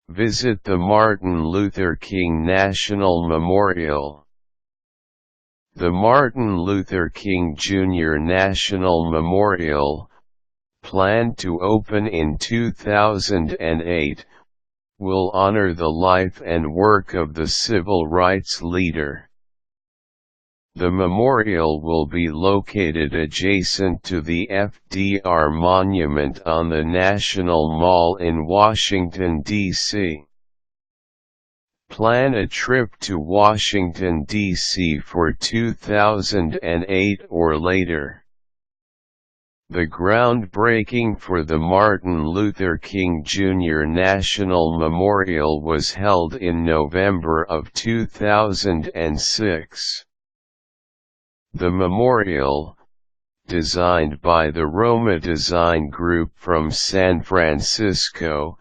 Visit the Martin Luther King National Memorial. The Martin Luther King Jr. National Memorial, planned to open in 2008, will honor the life and work of the civil rights leader. The memorial will be located adjacent to the FDR Monument on the National Mall in Washington, D.C. Plan a trip to Washington, D.C. for 2008 or later. The groundbreaking for the Martin Luther King Jr. National Memorial was held in November of 2006. The memorial, designed by the ROMA design group from San Francisco,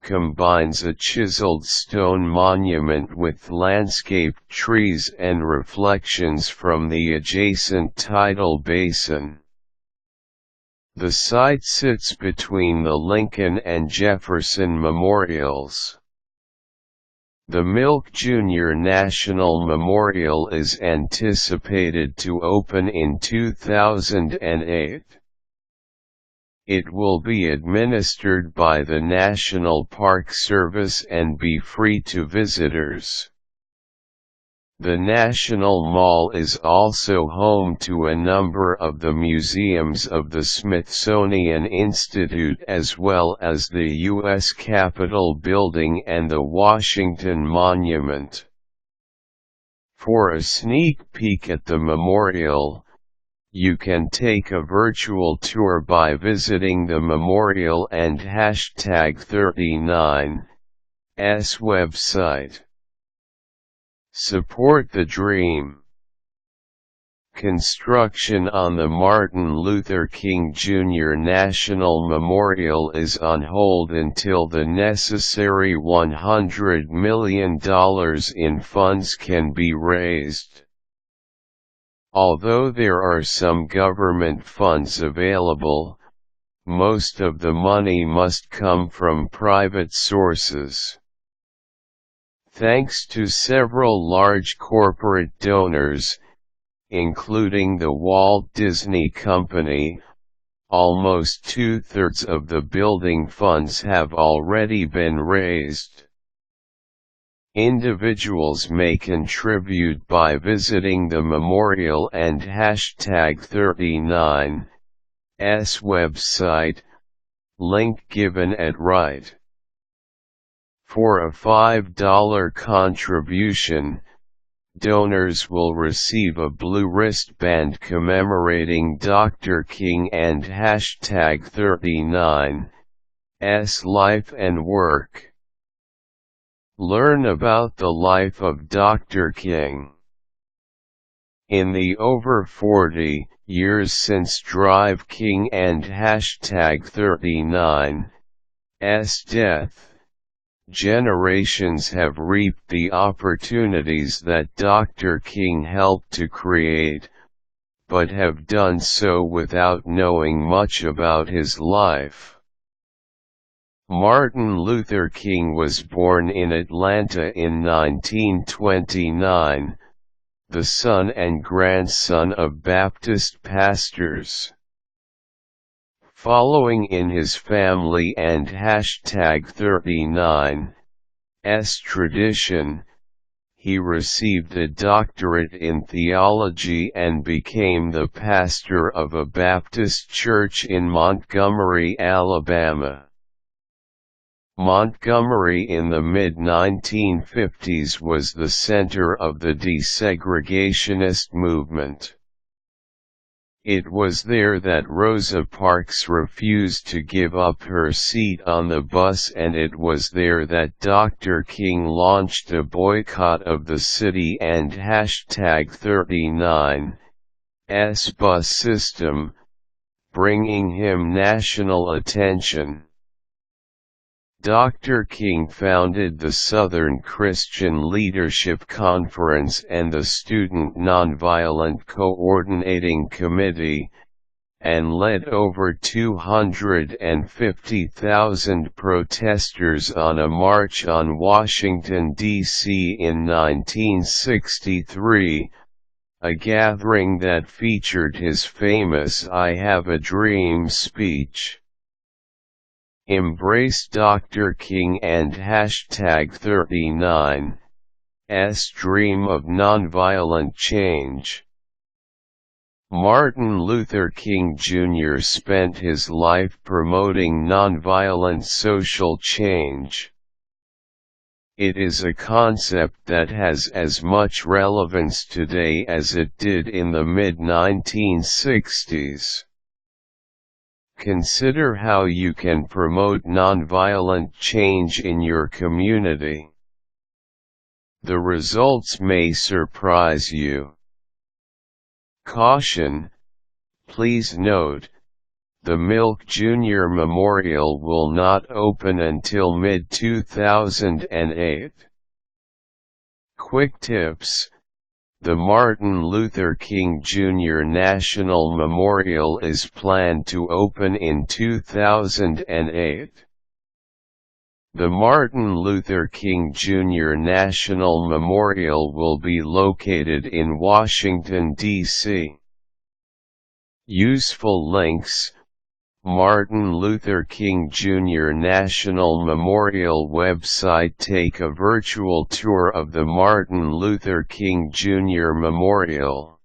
combines a chiseled stone monument with landscaped trees and reflections from the adjacent Tidal Basin. The site sits between the Lincoln and Jefferson Memorials. The MLK Jr. National Memorial is anticipated to open in 2008. It will be administered by the National Park Service and be free to visitors. The National Mall is also home to a number of the museums of the Smithsonian Institute as well as the U.S. Capitol Building and the Washington Monument. For a sneak peek at the memorial, you can take a virtual tour by visiting the memorial and #39's website. Support the dream. Construction on the Martin Luther King Jr. National Memorial is on hold until the necessary $100 million in funds can be raised. Although there are some government funds available, most of the money must come from private sources. Thanks to several large corporate donors, including the Walt Disney Company, almost 2/3 of the building funds have already been raised. Individuals may contribute by visiting the memorial and #39's website, link given at right. For a $5 contribution, donors will receive a blue wristband commemorating Dr. King and #39's life and work. Learn about the life of Dr. King. In the over 40 years since Drive King and #39's death, generations have reaped the opportunities that Dr. King helped to create, but have done so without knowing much about his life. Martin Luther King was born in Atlanta in 1929, the son and grandson of Baptist pastors. Following in his family and #39's tradition, he received a doctorate in theology and became the pastor of a Baptist church in Montgomery, Alabama. Montgomery in the mid-1950s was the center of the desegregationist movement. It was there that Rosa Parks refused to give up her seat on the bus, and it was there that Dr. King launched a boycott of the city and #39's bus system, bringing him national attention. Dr. King founded the Southern Christian Leadership Conference and the Student Nonviolent Coordinating Committee, and led over 250,000 protesters on a march on Washington, D.C. in 1963, a gathering that featured his famous "I Have a Dream" speech. Embrace Dr. King and #39's dream of nonviolent change. Martin Luther King Jr. spent his life promoting nonviolent social change. It is a concept that has as much relevance today as it did in the mid-1960s. Consider how you can promote nonviolent change in your community. The results may surprise you. Caution: please note, the MLK Jr. Memorial will not open until mid-2008. Quick tips: the Martin Luther King Jr. National Memorial is planned to open in 2008. The Martin Luther King Jr. National Memorial will be located in Washington, D.C. Useful links: Martin Luther King Jr. National Memorial website. Take a virtual tour of the Martin Luther King Jr. Memorial.